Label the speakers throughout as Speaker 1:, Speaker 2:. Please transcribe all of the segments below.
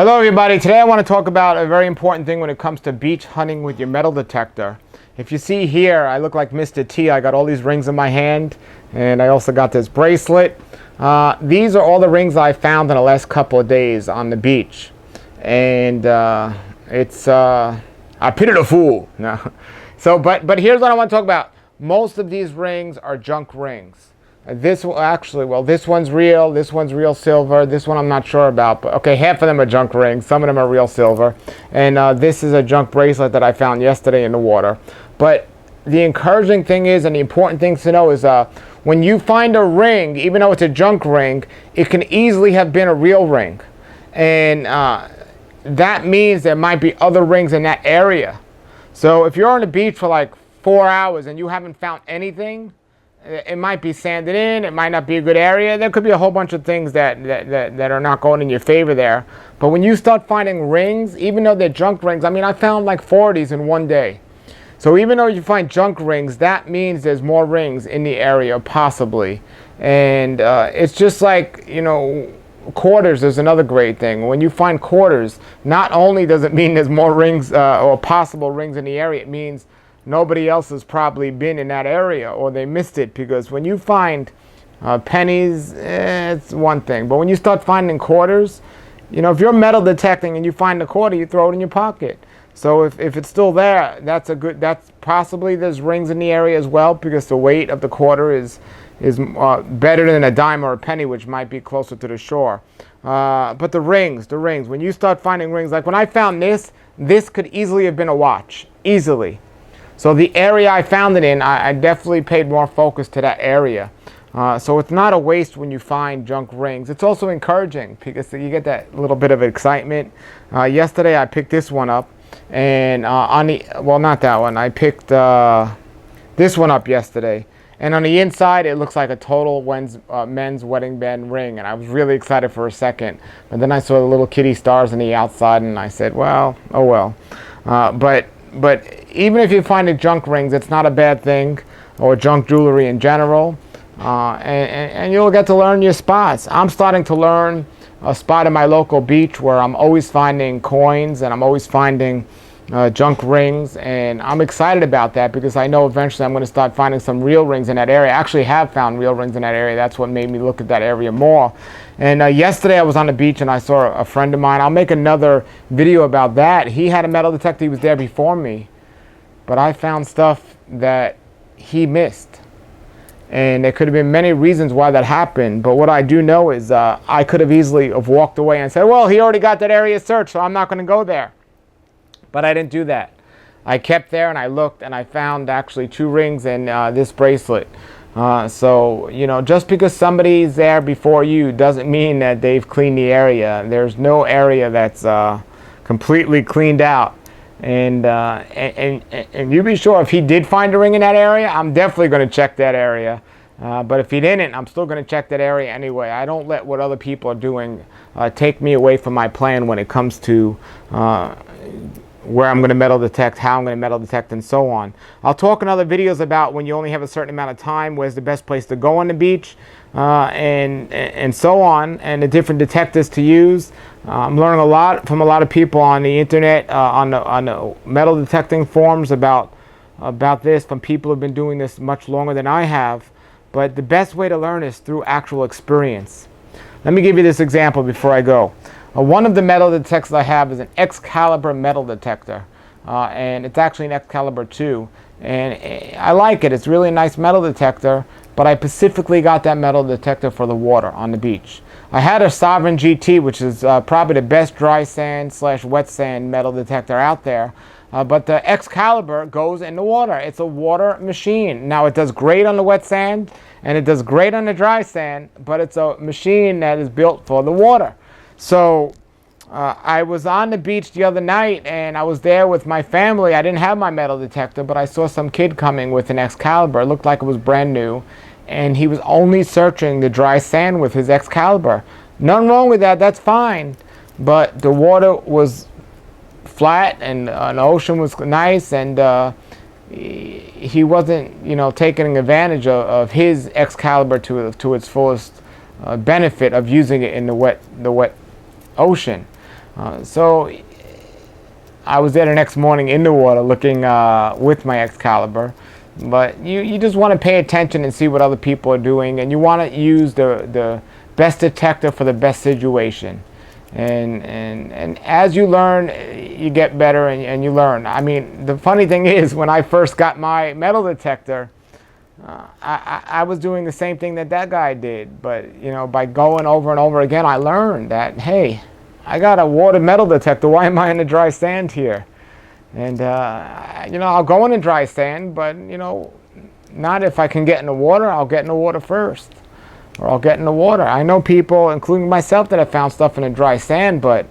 Speaker 1: Hello everybody, today I want to talk about a very important thing when it comes to beach hunting with your metal detector. If you see here, I look like Mr. T. I got all these rings in my hand and I also got this bracelet. These are all the rings I found in the last couple of days on the beach. And I pitied a fool. No. But here's what I want to talk about. Most of these rings are junk rings. This one's real silver. This one I'm not sure about, but okay, half of them are junk rings. Some of them are real silver. And this is a junk bracelet that I found yesterday in the water. But the encouraging thing is, and the important thing to know is, when you find a ring, even though it's a junk ring, it can easily have been a real ring. And that means there might be other rings in that area. So if you're on the beach for like 4 hours and you haven't found anything, it might be sanded in, it might not be a good area. There could be a whole bunch of things that are not going in your favor there. But when you start finding rings, even though they're junk rings, I mean, I found like 40s in one day. So even though you find junk rings, that means there's more rings in the area, possibly. And it's just like, you know, quarters is another great thing. When you find quarters, not only does it mean there's more rings or possible rings in the area, it means nobody else has probably been in that area or they missed it, because when you find pennies, it's one thing. But when you start finding quarters, you know, if you're metal detecting and you find a quarter, you throw it in your pocket. So if it's still there, that's possibly there's rings in the area as well, because the weight of the quarter is better than a dime or a penny, which might be closer to the shore. But the rings, when you start finding rings, like when I found this could easily have been a watch, easily. So the area I found it in, I definitely paid more focus to that area. So it's not a waste when you find junk rings. It's also encouraging because you get that little bit of excitement. Yesterday I picked this one up, and not that one. I picked this one up yesterday. And on the inside, it looks like a total men's wedding band ring. And I was really excited for a second. But then I saw the little kitty stars on the outside, and I said, well, oh well. But even if you find junk rings, it's not a bad thing, or junk jewelry in general. And you'll get to learn your spots. I'm starting to learn a spot in my local beach where I'm always finding coins and I'm always finding junk rings. And I'm excited about that because I know eventually I'm going to start finding some real rings in that area. I actually have found real rings in that area. That's what made me look at that area more. And yesterday I was on the beach and I saw a friend of mine. I'll make another video about that. He had a metal detector. He was there before me. But I found stuff that he missed. And there could have been many reasons why that happened. But what I do know is I could have easily have walked away and said, well, he already got that area searched, so I'm not going to go there. But I didn't do that. I kept there and I looked and I found actually 2 rings and this bracelet. So, you know, just because somebody's there before you doesn't mean that they've cleaned the area. There's no area that's completely cleaned out. And you be sure if he did find a ring in that area, I'm definitely going to check that area. But if he didn't, I'm still going to check that area anyway. I don't let what other people are doing take me away from my plan when it comes to where I'm going to metal detect, how I'm going to metal detect, and so on. I'll talk in other videos about when you only have a certain amount of time, where's the best place to go on the beach, and so on, and the different detectors to use. I'm learning a lot from a lot of people on the internet, on the metal detecting forums about this, from people who've been doing this much longer than I have. But the best way to learn is through actual experience. Let me give you this example before I go. One of the metal detectors I have is an Excalibur metal detector, and it's actually an Excalibur 2, and I like it. It's really a nice metal detector, but I specifically got that metal detector for the water on the beach. I had a Sovereign GT, which is probably the best dry sand / wet sand metal detector out there, but the Excalibur goes in the water. It's a water machine. Now, it does great on the wet sand, and it does great on the dry sand, but it's a machine that is built for the water. So I was on the beach the other night and I was there with my family. I didn't have my metal detector, but I saw some kid coming with an Excalibur. It looked like it was brand new, and he was only searching the dry sand with his Excalibur. Nothing wrong with that, that's fine. But the water was flat and the ocean was nice, and he wasn't, you know, taking advantage of his Excalibur to its fullest benefit of using it in the wet ocean. So I was there the next morning in the water looking with my Excalibur. But you just want to pay attention and see what other people are doing, and you want to use the best detector for the best situation. And as you learn, you get better, and you learn. I mean, the funny thing is, when I first got my metal detector, I was doing the same thing that guy did. But, you know, by going over and over again, I learned that, hey, I got a water metal detector. Why am I in the dry sand here? And, you know, I'll go in the dry sand, but, you know, not if I can get in the water. I'll get in the water first. Or I'll get in the water. I know people, including myself, that have found stuff in the dry sand, but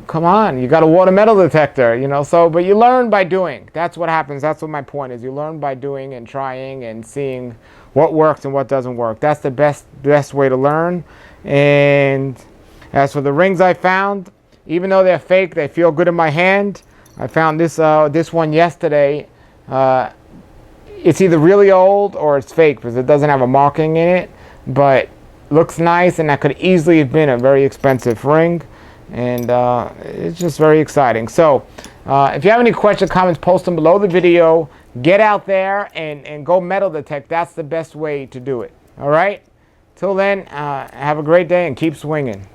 Speaker 1: come on, you got a water metal detector, you know. So, but you learn by doing. That's what happens. That's what my point is. You learn by doing and trying and seeing what works and what doesn't work. That's the best way to learn. And as for the rings I found, even though they're fake, they feel good in my hand. I found this one yesterday. It's either really old or it's fake because it doesn't have a marking in it, but looks nice, and that could easily have been a very expensive ring. And it's just very exciting. So if you have any questions, comments, post them below the video. Get out there and go metal detect. That's the best way to do it. All right? Till then, have a great day and keep swinging.